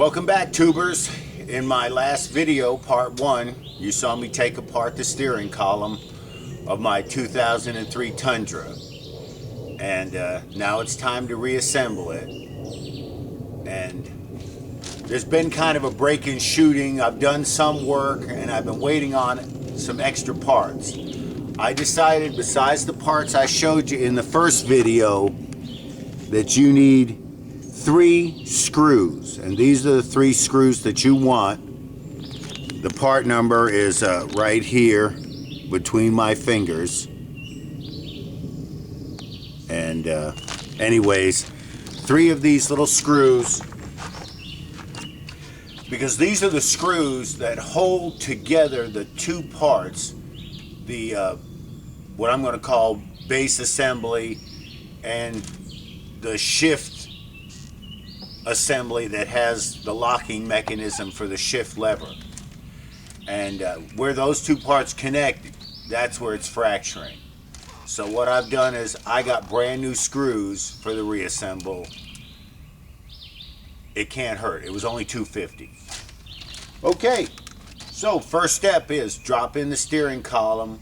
Welcome back, tubers. In my last video, part 1, you saw me take apart the steering column of my 2003 Tundra. And now it's time to reassemble it. And there's been kind of a break in shooting. I've done some work and I've been waiting on some extra parts. I decided, besides the parts I showed you in the first video, that you need 3 screws, and these are the 3 screws that you want. The part number is right here between my fingers. And anyways, 3 of these little screws, because these are the screws that hold together the 2 parts, the what I'm going to call base assembly and the shift assembly that has the locking mechanism for the shift lever. And where those 2 parts connect, that's where it's fracturing. So what I've done is I got brand new screws for the reassemble. It can't hurt. It was only $2.50. Okay, so first step is drop in the steering column.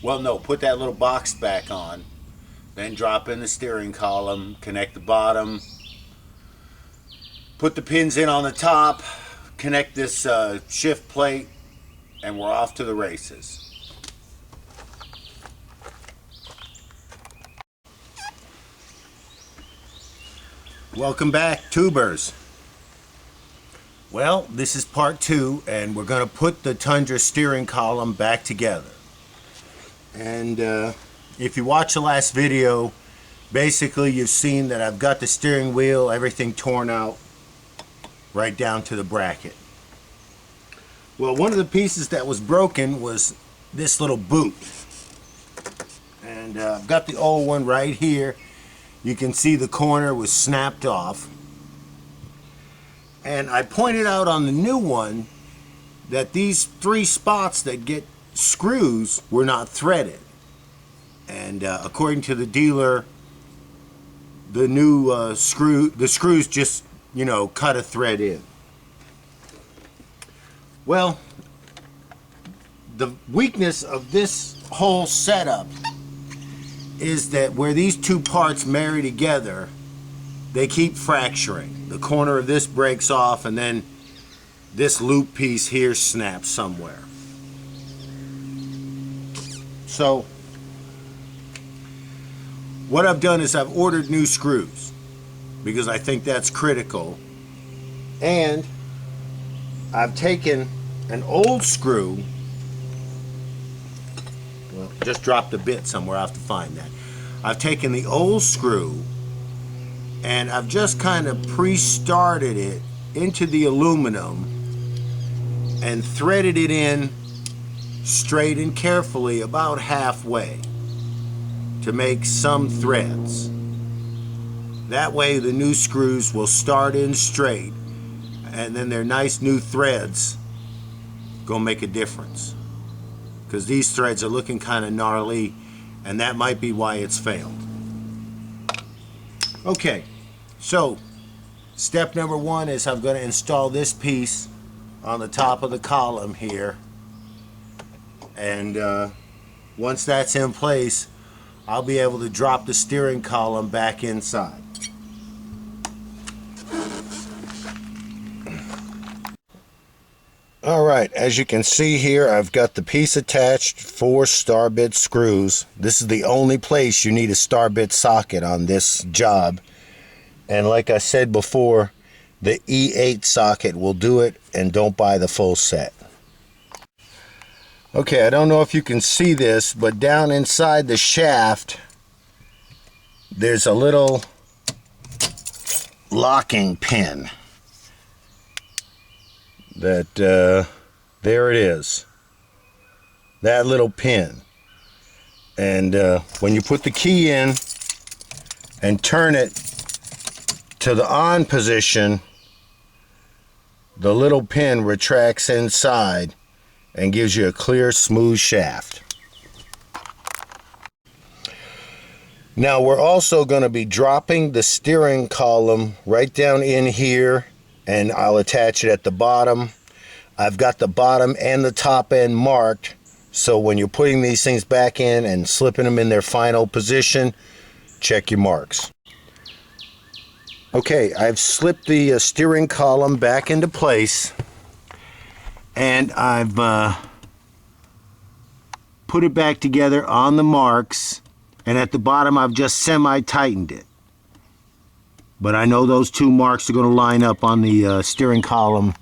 Well, no, put that little box back on. Then drop in the steering column, connect the bottom, put the pins in on the top, connect this shift plate, and we're off to the races. Welcome back, tubers. Well, this is part 2, and we're going to put the Tundra steering column back together. And if you watch the last video, basically you've seen that I've got the steering wheel, everything torn out, right down to the bracket. Well, one of the pieces that was broken was this little boot. And I've got the old one right here. You can see the corner was snapped off. And I pointed out on the new one that these 3 spots that get screws were not threaded. And according to the dealer, the new screws just, you know, cut a thread in. Well, the weakness of this whole setup is that where these 2 parts marry together, they keep fracturing. The corner of this breaks off, and then this loop piece here snaps somewhere. So what I've done is I've ordered new screws because I think that's critical. And I've taken an old screw. Well, just dropped a bit somewhere. I have to find that. I've taken the old screw and I've just kind of pre-started it into the aluminum and threaded it in straight and carefully about halfway to make some threads. That way the new screws will start in straight, and then their nice new threads gonna make a difference, because these threads are looking kind of gnarly, and that might be why it's failed. Okay, so step number 1 is I'm going to install this piece on the top of the column here, and once that's in place, I'll be able to drop the steering column back inside. Alright, as you can see here, I've got the piece attached, 4 star bit screws. This is the only place you need a star bit socket on this job. And like I said before, the E8 socket will do it, and don't buy the full set. Okay, I don't know if you can see this, but down inside the shaft, there's a little locking pin. That there it is, that little pin. And when you put the key in and turn it to the on position, the little pin retracts inside and gives you a clear, smooth shaft. Now we're also going to be dropping the steering column right down in here and I'll attach it at the bottom. I've got the bottom and the top end marked, so when you're putting these things back in and slipping them in their final position, check your marks. Okay, I've slipped the steering column back into place, and I've put it back together on the marks, and at the bottom I've just semi-tightened it. But I know those two marks are going to line up on the steering column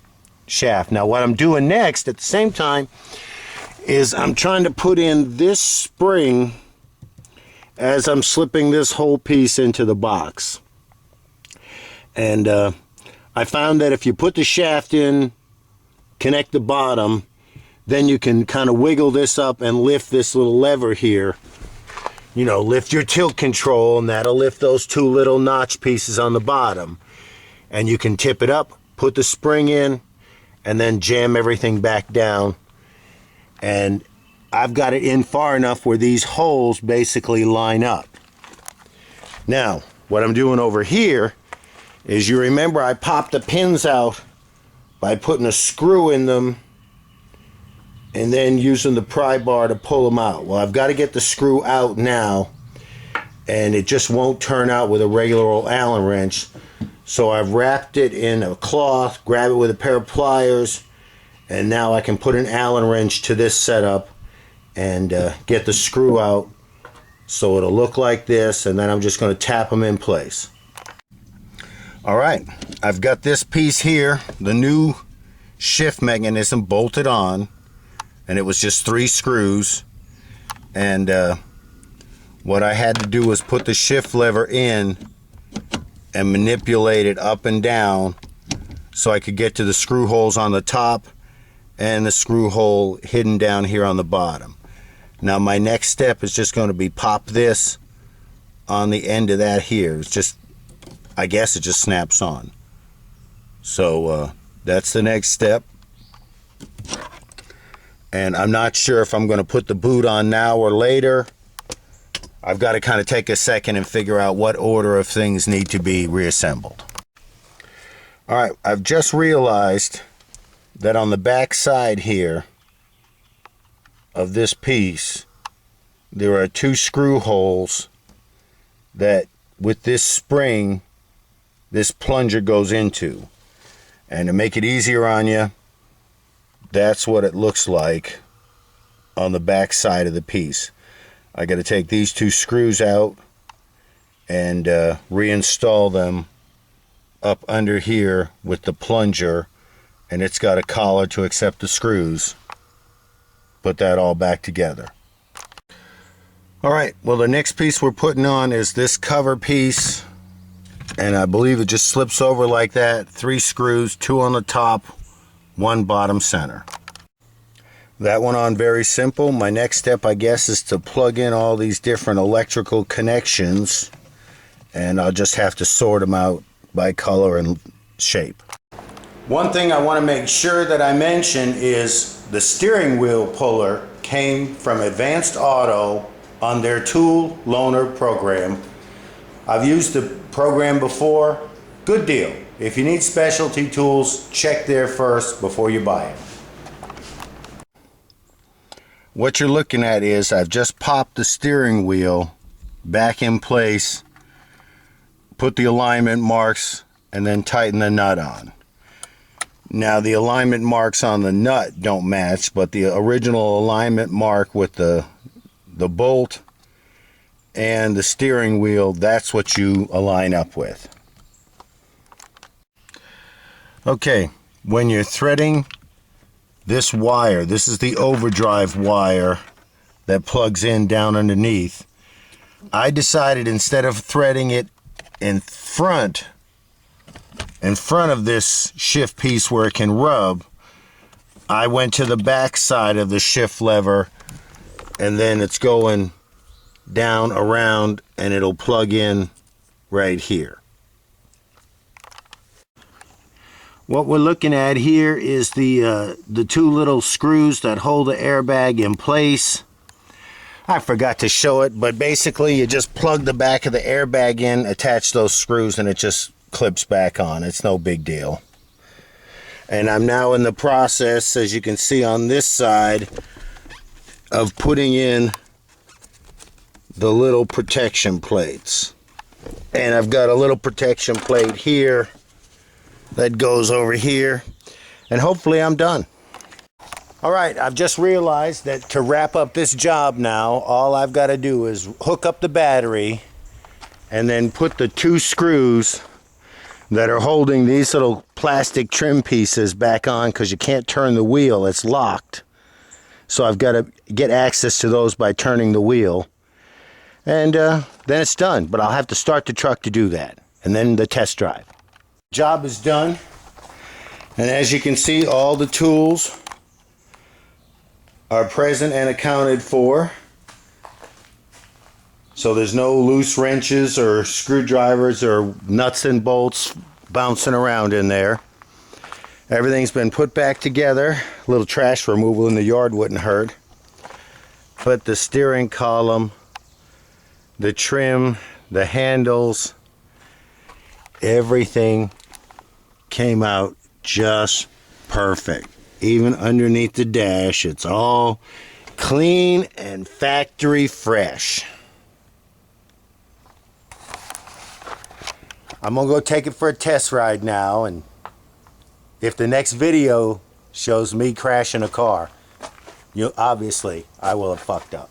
shaft. Now what I'm doing next at the same time is I'm trying to put in this spring as I'm slipping this whole piece into the box. And I found that if you put the shaft in, connect the bottom, then you can kind of wiggle this up and lift this little lever here. You know, lift your tilt control, and that'll lift those two little notch pieces on the bottom. And you can tip it up, put the spring in, and then jam everything back down. And I've got it in far enough where these holes basically line up. Now, what I'm doing over here is, you remember I popped the pins out by putting a screw in them and then using the pry bar to pull them out. Well, I've got to get the screw out now, and it just won't turn out with a regular old Allen wrench. So I've wrapped it in a cloth, grab it with a pair of pliers, and now I can put an Allen wrench to this setup and get the screw out so it'll look like this, and then I'm just going to tap them in place. Alright, I've got this piece here, the new shift mechanism bolted on, and it was just 3 screws, and what I had to do was put the shift lever in and manipulate it up and down so I could get to the screw holes on the top and the screw hole hidden down here on the bottom. Now my next step is just going to be pop this on the end of that here. It's just, I guess it just snaps on. So that's the next step. And I'm not sure if I'm going to put the boot on now or later. I've got to kind of take a second and figure out what order of things need to be reassembled. Alright, I've just realized that on the back side here of this piece, there are 2 screw holes that, with this spring, this plunger goes into. And to make it easier on you, that's what it looks like on the back side of the piece. I got to take these 2 screws out and reinstall them up under here with the plunger, and it's got a collar to accept the screws. Put that all back together. Alright, well, the next piece we're putting on is this cover piece, and I believe it just slips over like that. 3 screws, 2 on the top, 1 bottom center. That went on very simple. My next step, I guess, is to plug in all these different electrical connections, and I'll just have to sort them out by color and shape. One thing I want to make sure that I mention is the steering wheel puller came from Advanced Auto on their tool loaner program. I've used the program before. Good deal. If you need specialty tools, check there first before you buy it. What you're looking at is I've just popped the steering wheel back in place, put the alignment marks, and then tighten the nut on. Now the alignment marks on the nut don't match, but the original alignment mark with the bolt and the steering wheel, that's what you align up with. Okay, when you're threading this wire, this is the overdrive wire that plugs in down underneath. I decided, instead of threading it in front of this shift piece where it can rub, I went to the back side of the shift lever, and then it's going down around and it'll plug in right here. What we're looking at here is the 2 little screws that hold the airbag in place. I forgot to show it, but basically you just plug the back of the airbag in, attach those screws, and it just clips back on. It's no big deal. And I'm now in the process, as you can see on this side, of putting in the little protection plates. And I've got a little protection plate here that goes over here, and hopefully I'm done. All right, I've just realized that to wrap up this job now, all I've got to do is hook up the battery and then put the 2 screws that are holding these little plastic trim pieces back on, because you can't turn the wheel, it's locked. So I've got to get access to those by turning the wheel. And then it's done, but I'll have to start the truck to do that, and then the test drive. Job is done, and as you can see, all the tools are present and accounted for. So there's no loose wrenches or screwdrivers or nuts and bolts bouncing around in there. Everything's been put back together. A little trash removal in the yard wouldn't hurt. But the steering column, the trim, the handles, everything came out just perfect. Even underneath the dash, it's all clean and factory fresh. I'm gonna go take it for a test ride now, and if the next video shows me crashing a car, obviously I will have fucked up.